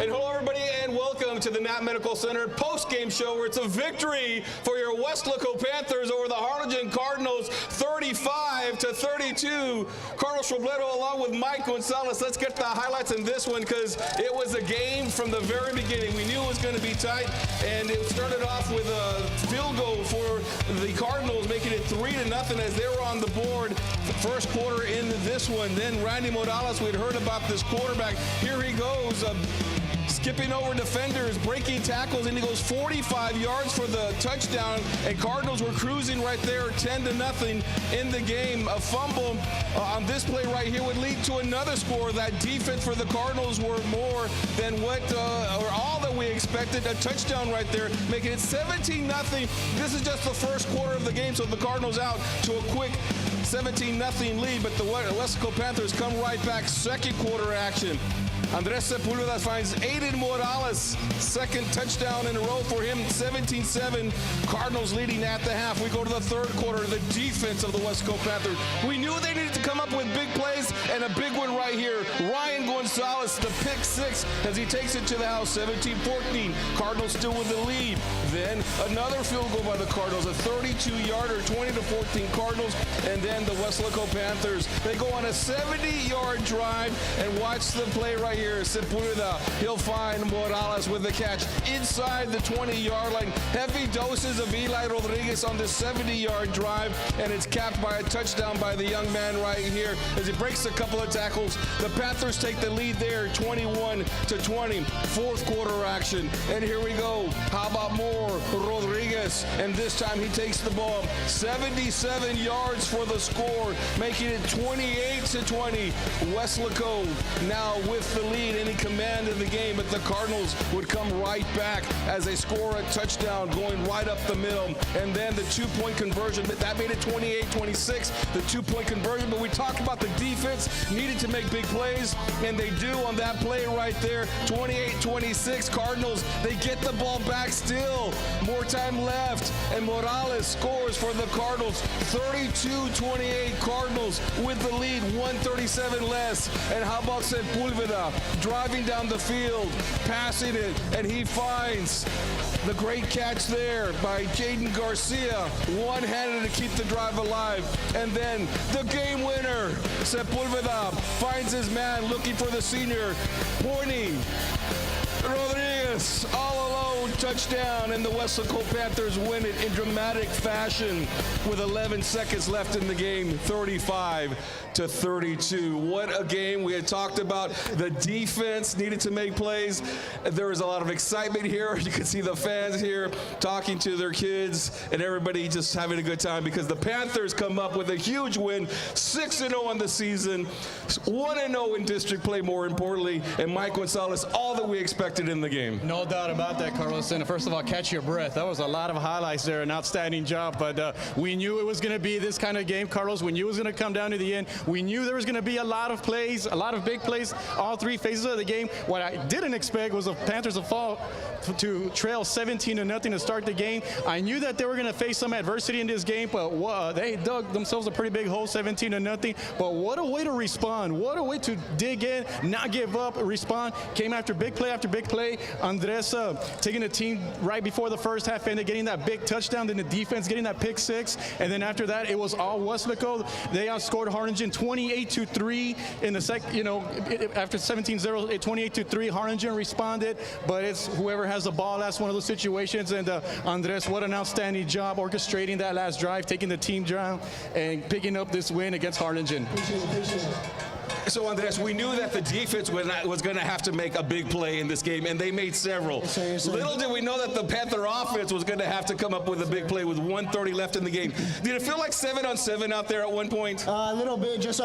And hello, everybody, and welcome to the Knapp Medical Center post-game show, where it's a victory for your Weslaco Panthers over the Harlingen Cardinals, 35-32. Carlos Robledo along with Mike Gonzalez. Let's get the highlights in this one, because it was a game from the very beginning. We knew it was going to be tight, and it started off with a field goal for the Cardinals, making it 3-0 as they were on the board the first quarter in this one. Then Randy Morales, we'd heard about this quarterback. Here he goes, skipping over defenders, breaking tackles, and he goes 45 yards for the touchdown. And Cardinals were cruising right there, 10-0 in the game. A fumble on this play right here would lead to another score. That defense for the Cardinals were more than what, or all that we expected. A touchdown right there, making it 17-0. This is just the first quarter of the game, so the Cardinals out to a quick 17-0 lead, but the Weslaco Panthers come right back. Second quarter action. Andres Sepulveda finds Aiden Morales, second touchdown in a row for him, 17-7. Cardinals leading at the half. We go to the third quarter. The defense of the Weslaco Panthers. We knew they needed to come up with big plays, and a big one right here. Ryan Gonzalez, the pick six, as he takes it to the house, 17-14. Cardinals still with the lead. Then another field goal by the Cardinals, a 32-yarder, 20-14 Cardinals, and then the Weslaco Panthers. They go on a 70-yard drive, and watch the play right here. Sepulveda, he'll find Morales with the catch inside the 20-yard line. Heavy doses of Eli Rodriguez on the 70-yard drive, and it's capped by a touchdown by the young man right here as he breaks a couple of tackles. The Panthers take the lead there, 21-20. Fourth quarter action, and here we go. How about more Rodriguez? And this time he takes the ball, 77 yards for the score, making it 28-20. Weslaco now with the lead and in command of the game, but the Cardinals would come right back as they score a touchdown going right up the middle. And then the two-point conversion, that made it 28-26, the two-point conversion. But we talked about the defense needed to make big plays, and they do on that play right there. 28-26 Cardinals, they get the ball back still. More time left, and Morales scores for the Cardinals. 32-28 Cardinals with the lead, 137 less. And how about Sepulveda driving down the field, passing it, and he finds the great catch there by Jaden Garcia, one-handed to keep the drive alive. And then the game winner, Sepulveda finds his man looking for the senior, pointing. Rodriguez all alone, touchdown, and the Weslaco Panthers win it in dramatic fashion with 11 seconds left in the game, 35-32. What a game. We had talked about the defense needed to make plays. There was a lot of excitement here. You could see the fans here talking to their kids and everybody just having a good time, because the Panthers come up with a huge win, 6-0 on the season, 1-0 in district play, more importantly, and Mike Gonzalez, all that we expected in the game. No doubt about that, Carlos. And first of all, catch your breath. That was a lot of highlights there, an outstanding job. But we knew it was going to be this kind of game, Carlos. We knew it was going to come down to the end. We knew there was going to be a lot of plays, a lot of big plays, all three phases of the game. What I didn't expect was the Panthers to fall to trail 17-0 to start the game. I knew that they were going to face some adversity in this game, but they dug themselves a pretty big hole, 17-0. But what a way to respond. What a way to dig in, not give up, respond. Came after big play after big play. Andres taking the team right before the first half ended, getting that big touchdown, then the defense getting that pick six, and then after that it was all Weslaco. They outscored Harlingen 28-3 in the after 17-0, 28-3. Harlingen responded, but it's whoever has the ball. That's one of those situations. And Andres, what an outstanding job orchestrating that last drive, taking the team down and picking up this win against Harlingen. Appreciate it. So, Andres, we knew that the defense was going to have to make a big play in this game, and they made several. Yes, sir. Little did we know that the Panther offense was going to have to come up with a big play with 1:30 left in the game. Did it feel like 7-on-7 out there at one point? A little bit. Just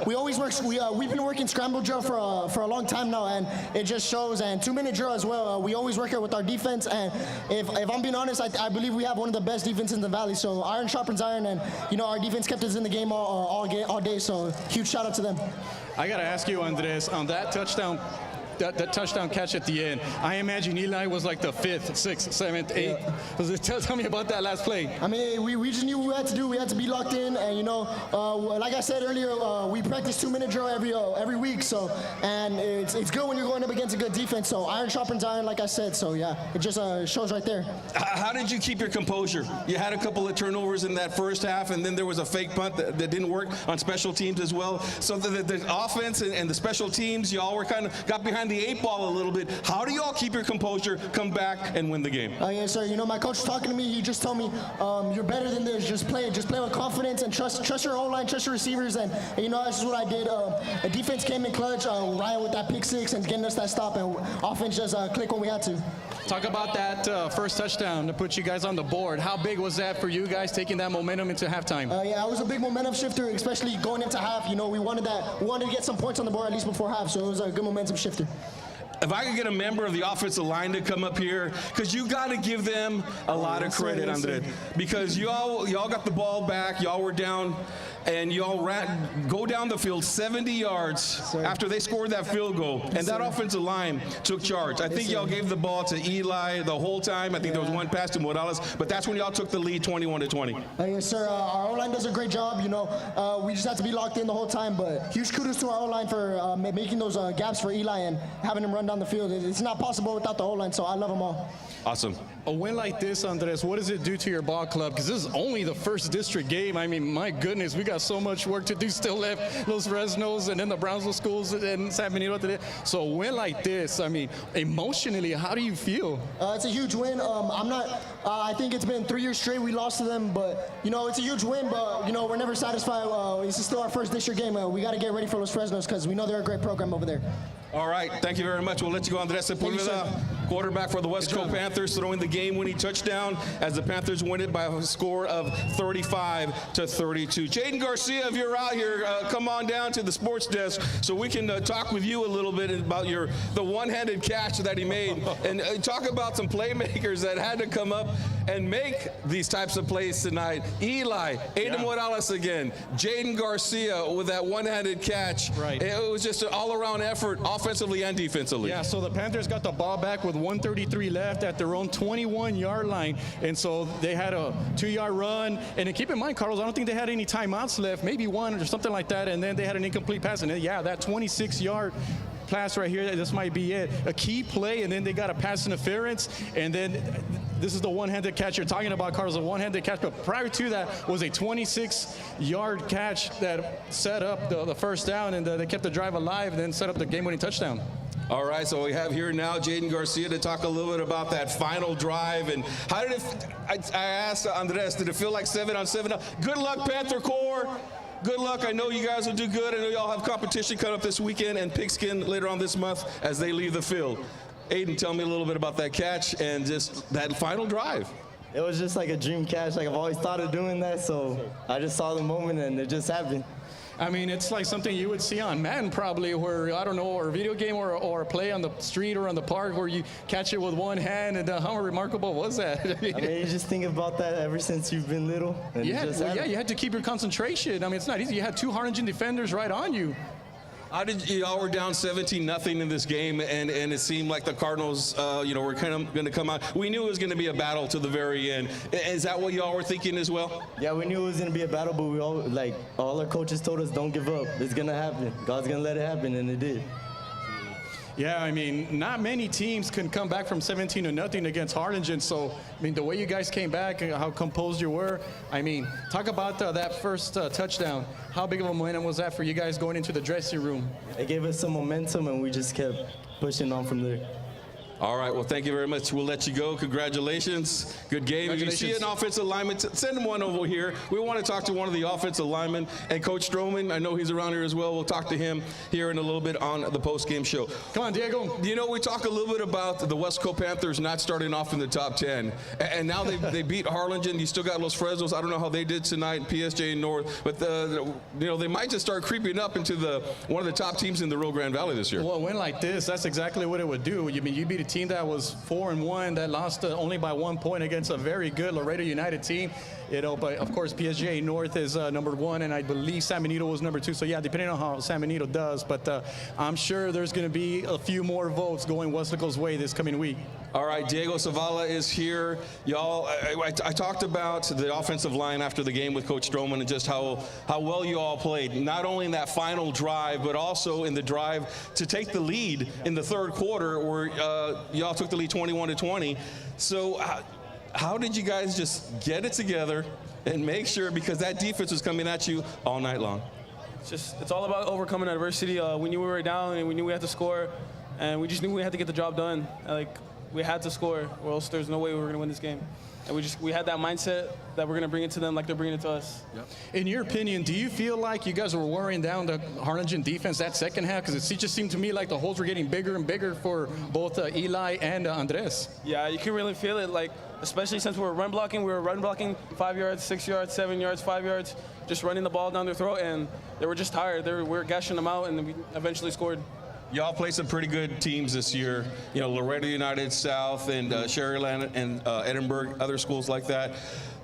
we always work. We've been working scramble drill for a long time now, and it just shows. And 2-minute drill as well. We always work it with our defense, and if I'm being honest, I believe we have one of the best defenses in the valley. So iron sharpens iron, and our defense kept us in the game all day. So huge shout out to them. I got to ask you, Andres, on that touchdown that touchdown catch at the end. I imagine Eli was like the 5th, 6th, 7th, 8th. Tell me about that last play. I mean, we just knew what we had to do. We had to be locked in, and you know, like I said earlier, we practice 2-minute drill every week. So, and it's good when you're going up against a good defense. So iron sharpens iron, like I said. So yeah, it just shows right there. How did you keep your composure? You had a couple of turnovers in that first half, and then there was a fake punt that didn't work on special teams as well. So the offense and the special teams, y'all were kind of got behind the 8 ball a little bit. How do y'all keep your composure, come back, and win the game? Yes, sir. You know, my coach was talking to me. He just told me, you're better than this. Just play with confidence and trust your O-line, trust your receivers, and you know, that's what I did. The defense came in clutch, Ryan with that pick 6 and getting us that stop, and offense just clicked when we had to. Talk about that first touchdown to put you guys on the board. How big was that for you guys, taking that momentum into halftime? Yeah, it was a big momentum shifter, especially going into half. You know, we wanted to get some points on the board at least before half, so it was a good momentum shifter. If I could get a member of the offensive line to come up here, because you got to give them a lot of credit, Andre, because y'all got the ball back, y'all were down, and y'all go down the field 70 yards after they scored that field goal, and that offensive line took charge. I think y'all gave the ball to Eli the whole time. I think there was one pass to Morales, but that's when y'all took the lead 21-20. Yes, sir. Our O-line does a great job. You know, we just have to be locked in the whole time, but huge kudos to our O-line for making those gaps for Eli and having him run down the field. It's not possible without the O-line, so I love them all. Awesome. A win like this, Andres, what does it do to your ball club? Because this is only the first district game. I mean, my goodness, we got so much work to do still left. Los Fresnos and then the Brownsville schools and San Benito today. So a win like this, I mean, emotionally, how do you feel? It's a huge win. I think it's been 3 years straight we lost to them, but, you know, it's a huge win, but, you know, we're never satisfied. This is still our first district game. We got to get ready for Los Fresnos because we know they're a great program over there. All right, thank you very much. We'll let you go, Andres Sepulveda, quarterback for the West Coast Panthers, throwing the game-winning touchdown as the Panthers win it by a score of 35-32. Jaden Garcia, if you're out here, come on down to the sports desk so we can talk with you a little bit about the one-handed catch that he made, and talk about some playmakers that had to come up and make these types of plays tonight. Eli, Aiden Morales again, Jaden Garcia with that one-handed catch. Right. It was just an all-around effort, offensively and defensively. Yeah, so the Panthers got the ball back with 1:33 left at their own 21-yard line, and so they had a 2-yard run. And keep in mind, Carlos, I don't think they had any timeouts left, maybe one or something like that, and then they had an incomplete pass. And then, yeah, that 26-yard pass right here, this might be it. A key play, and then they got a pass interference, and then this is the one-handed catch you're talking about, Carlos, a one-handed catch. But prior to that was a 26-yard catch that set up the first down, and they kept the drive alive and then set up the game-winning touchdown. All right, so we have here now Jaden Garcia to talk a little bit about that final drive. And how did it, I asked Andres, did it feel like 7-on-7? Good luck, Panther Corps. Good luck. I know you guys will do good. I know y'all have competition coming up this weekend and Pigskin later on this month as they leave the field. Aiden, tell me a little bit about that catch and just that final drive. It was just like a dream catch. Like, I've always thought of doing that, so I just saw the moment and it just happened. I mean, it's like something you would see on Madden probably, where, I don't know, or a video game or a play on the street or on the park where you catch it with one hand, and how remarkable was that? I mean, you just think about that ever since you've been little. And yeah, you had to keep your concentration. I mean, it's not easy. You had 2 Harlingen defenders right on you. How did y'all were down 17-0 in this game, and it seemed like the Cardinals, were kind of going to come out. We knew it was going to be a battle to the very end. Is that what y'all were thinking as well? Yeah, we knew it was going to be a battle, but we all our coaches told us, don't give up. It's going to happen. God's going to let it happen, and it did. Yeah, I mean, not many teams can come back from 17-0 against Harlingen. So, I mean, the way you guys came back and how composed you were, I mean, talk about that first touchdown. How big of a momentum was that for you guys going into the dressing room? It gave us some momentum, and we just kept pushing on from there. All right, well, thank you very much. We'll let you go. Congratulations. Good game. If you see an offensive lineman, send him one over here. We want to talk to one of the offensive linemen. And Coach Stroman, I know he's around here as well. We'll talk to him here in a little bit on the post-game show. Come on, Diego. You know, we talk a little bit about the West Coast Panthers not starting off in the top 10. And now they beat Harlingen. You still got Los Fresnos. I don't know how they did tonight, PSG North. But, they might just start creeping up into one of the top teams in the Rio Grande Valley this year. Well, a win like this, that's exactly what it would do. I mean, you beat a team that was 4-1 that lost only by 1 point against a very good Laredo United team. But of course, PSGA North is number 1, and I believe San Benito was number 2. So yeah, depending on how San Benito does, but I'm sure there's going to be a few more votes going Weslaco's way this coming week. All right, Diego Savala is here. Y'all, I talked about the offensive line after the game with Coach Stroman and just how well you all played, not only in that final drive, but also in the drive to take the lead in the third quarter where y'all took the lead 21-20. So how did you guys just get it together and make sure, because that defense was coming at you all night long? It's all about overcoming adversity. We knew we were down and we knew we had to score, and we just knew we had to get the job done. We had to score, or else there's no way we were going to win this game. And we had that mindset that we're going to bring it to them like they're bringing it to us. Yep. In your opinion, do you feel like you guys were wearing down the Harlingen defense that second half? Because it just seemed to me like the holes were getting bigger and bigger for both Eli and Andres. Yeah, you can really feel it, especially since we were run blocking. We were run blocking 5 yards, 6 yards, 7 yards, 5 yards, just running the ball down their throat, and they were just tired. We were gashing them out, and we eventually scored. Y'all played some pretty good teams this year. You know, Laredo United South and Sherryland and Edinburgh, other schools like that.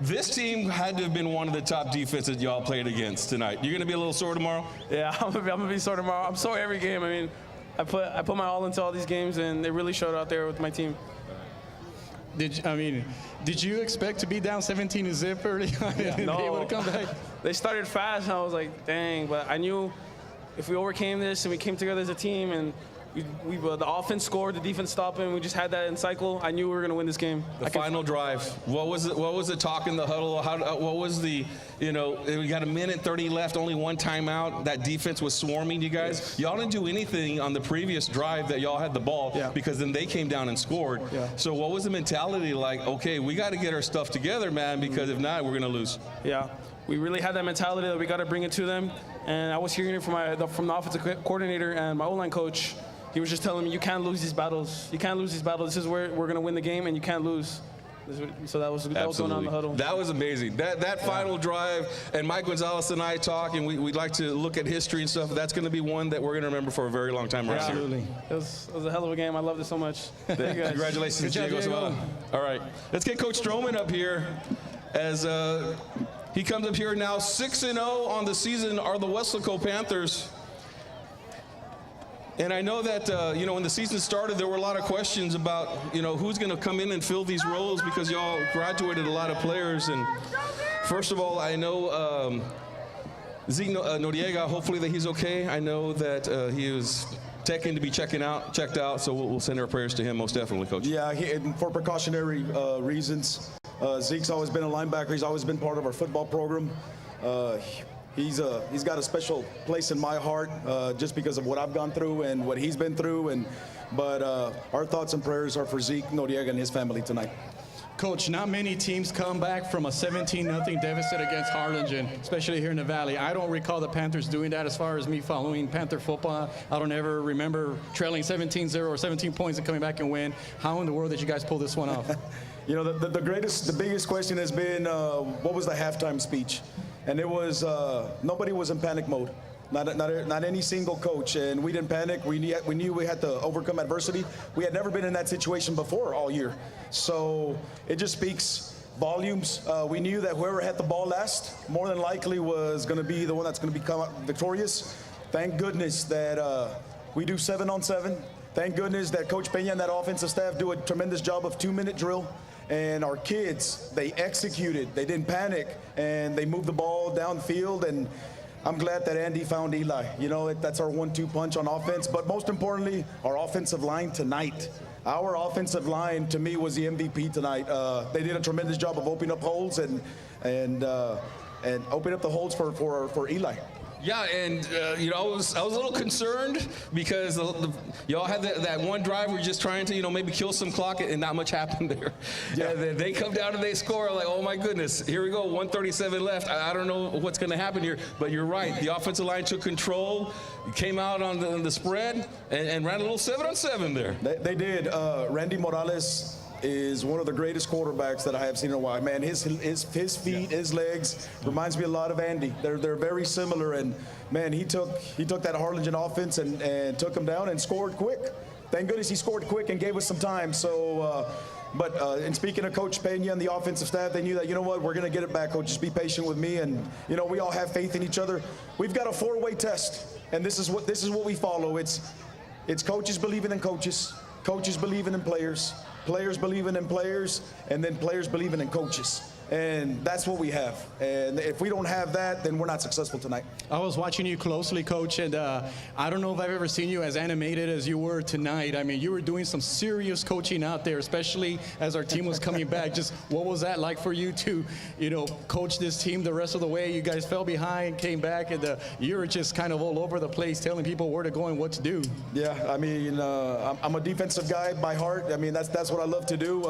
This team had to have been one of the top defenses y'all played against tonight. You're going to be a little sore tomorrow? Yeah, I'm gonna be sore tomorrow. I'm sore every game. I mean, I put my all into all these games, and it really showed out there with my team. Did you expect to be down 17-0 early on and No. be able to come back? They started fast, and I was like, dang. But I knew if we overcame this and we came together as a team and the offense scored, the defense stopped, and we just had that in cycle, I knew we were going to win this game. The final drive. What was the talk in the huddle? What was the, we got a minute 30 left, only one timeout. That defense was swarming you guys. Y'all didn't do anything on the previous drive that y'all had the ball because then they came down and scored. Yeah. So what was the mentality like? Okay, we got to get our stuff together, man, because if not, we're going to lose. Yeah. We really had that mentality that we got to bring it to them. And I was hearing it from the offensive coordinator and my O-line coach. He was just telling me, you can't lose these battles. You can't lose these battles. This is where we're going to win the game, and you can't lose. So that was going on in the huddle. That was amazing. That final drive, and Mike Gonzalez and I talk, and we'd like to look at history and stuff. That's going to be one that we're going to remember for a very long time. Absolutely. It was a hell of a game. I loved it so much. Congratulations, Good job, Diego. All right. Let's get Coach Stroman up here as he comes up here now. 6-0 on the season are the Weslaco Panthers. And I know that, when the season started, there were a lot of questions about, who's going to come in and fill these roles because y'all graduated a lot of players. And first of all, I know Zeke Noriega, hopefully that he's okay. I know that he was checking to be checked out, so we'll send our prayers to him most definitely, Coach. Yeah, for precautionary reasons. Zeke's always been a linebacker. He's always been part of our football program. He's got a special place in my heart just because of what I've gone through and what he's been through. But our thoughts and prayers are for Zeke Noriega and his family tonight. Coach, not many teams come back from a 17-0 deficit against Harlingen, especially here in the Valley. I don't recall the Panthers doing that as far as me following Panther football. I don't ever remember trailing 17-0 or 17 points and coming back and win. How in the world did you guys pull this one off? The biggest question has been what was the halftime speech? And it was nobody was in panic mode. Not any single coach, and we didn't panic. We knew we had to overcome adversity. We had never been in that situation before all year, so it just speaks volumes. We knew that whoever had the ball last, more than likely, was going to be the one that's going to become victorious. Thank goodness that we do 7-on-7. Thank goodness that Coach Peña and that offensive staff do a tremendous job of 2-minute drill. And our kids, they executed. They didn't panic, and they moved the ball downfield. And I'm glad that Andy found Eli. That's our 1-2 punch on offense. But most importantly, our offensive line tonight. Our offensive line, to me, was the MVP tonight. They did a tremendous job of opening up holes and opening up the holes for Eli. Yeah, and I was a little concerned because y'all had that one drive where you're just trying to maybe kill some clock, and not much happened there. Yeah, they come down and they score. Like, oh my goodness, here we go, 1:37 left. I don't know what's going to happen here, but you're right. The offensive line took control, came out on the spread, and ran a little 7-on-7 there. They did. Randy Morales is one of the greatest quarterbacks that I have seen in a while. Man, his feet, his legs reminds me a lot of Andy. They're very similar, and man, he took that Harlingen offense and took them down and scored quick. thank goodness he scored quick and gave us some time. So, and speaking of Coach Pena and the offensive staff, they knew that, you know what, we're going to get it back, Coach. Just be patient with me. And, you know, we all have faith in each other. We've got a four-way test, and this is what we follow. It's coaches believing in coaches, coaches believing in players, players believing in players, and then players believing in coaches. And that's what we have. And if we don't have that, then we're not successful tonight. I was watching you closely, Coach, and I don't know if I've ever seen you as animated as you were tonight. I mean, you were doing some serious coaching out there, especially as our team was coming back. Just what was that like for you to, you know, coach this team the rest of the way? You guys fell behind, came back, and you were just kind of all over the place telling people where to go and what to do. Yeah, I mean, I'm a defensive guy by heart. I mean, that's what I love to do.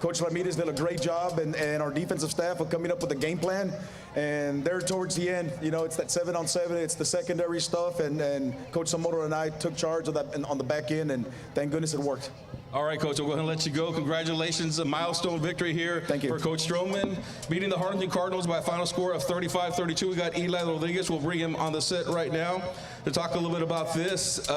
Coach Ramirez did a great job, and our defensive staff are coming up with a game plan, and there towards the end, you know, it's that 7-on-7, it's the secondary stuff, and Coach Zamora and I took charge of that on the back end, and thank goodness it worked. All right, Coach, I'm going to let you go. Congratulations, a milestone victory here for Coach Stroman, beating the Harlingen Cardinals by a final score of 35-32. We got Eli Rodriguez. We'll bring him on the set right now to talk a little bit about this.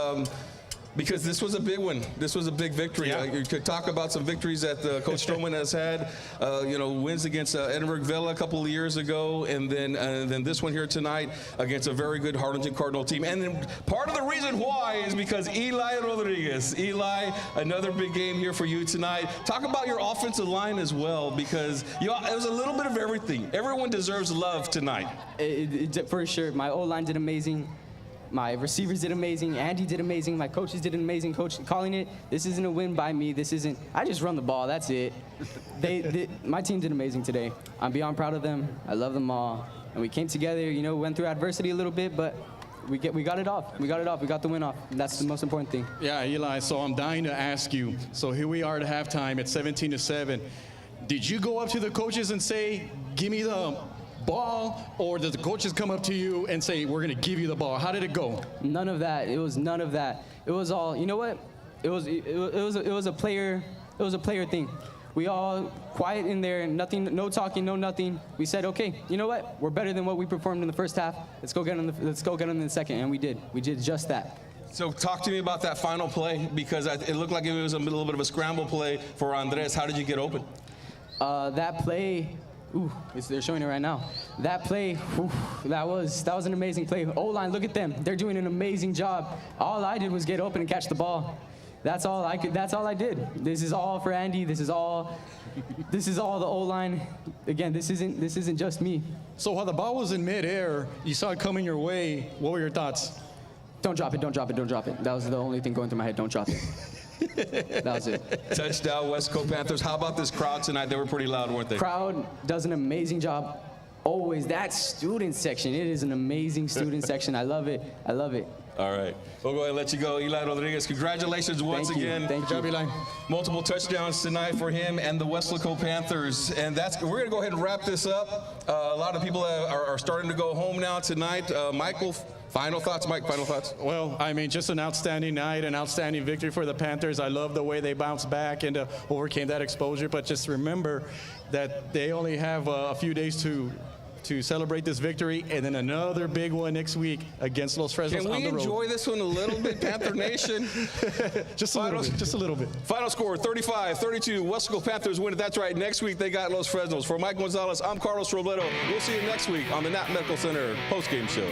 Because this was a big one. This was a big victory. Yeah. You could talk about some victories that Coach Stroman has had. You know, wins against Edinburgh Villa a couple of years ago, and then this one here tonight against a very good Harlingen Cardinal team. And then part of the reason why is because Eli Rodriguez. Eli, another big game here for you tonight. Talk about your offensive line as well, because it was a little bit of everything. Everyone deserves love tonight. For sure. My O-line did amazing. My receivers did amazing. Andy did amazing. My coaches did an amazing. Coach calling it. This isn't a win by me. This isn't. I just run the ball. That's it. My team did amazing today. I'm beyond proud of them. I love them all. And we came together. You know, went through adversity a little bit, but we got it off. We got it off. We got the win off. That's the most important thing. Yeah, Eli. So I'm dying to ask you. So here we are at halftime at 17-7. Did you go up to the coaches and say, "Give me the ball," or did the coaches come up to you and say, "We're going to give you the ball"? How did it go? None of that. It was none of that. It was all, you know what? It was a player thing. We all quiet in there, nothing, no talking, no nothing. We said, okay, you know what? We're better than what we performed in the first half. Let's go get them in the second, and we did. We did just that. So talk to me about that final play, because it looked like it was a little bit of a scramble play for Andres. How did you get open? That play. Ooh, they're showing it right now. That play, that was an amazing play. O-line, look at them. They're doing an amazing job. All I did was get open and catch the ball. That's all I did. This is all for Andy. This is all the O-line. Again, this isn't just me. So while the ball was in midair, you saw it coming your way. What were your thoughts? Don't drop it, don't drop it, don't drop it. That was the only thing going through my head. Don't drop it. That was it. Touchdown, West Coast Panthers. How about this crowd tonight? They were pretty loud, weren't they? Crowd does an amazing job. Always. That student section, it is an amazing student section. I love it. I love it. All right. We'll go ahead and let you go. Eli Rodriguez, congratulations once again. Thank you. Good job, Eli. Multiple touchdowns tonight for him and the Westlaco Panthers. And we're going to go ahead and wrap this up. A lot of people are starting to go home now tonight. Michael, final thoughts, Mike, final thoughts? Well, I mean, just an outstanding night, an outstanding victory for the Panthers. I love the way they bounced back and overcame that exposure. But just remember that they only have a few days to celebrate this victory, and then another big one next week against Los Fresnos on the road. Can we enjoy this one a little bit, Panther Nation? Just a little bit. Final score, 35-32. Westlaco Panthers win it. That's right. Next week, they got Los Fresnos. For Mike Gonzalez, I'm Carlos Robledo. We'll see you next week on the Knapp Medical Center postgame show.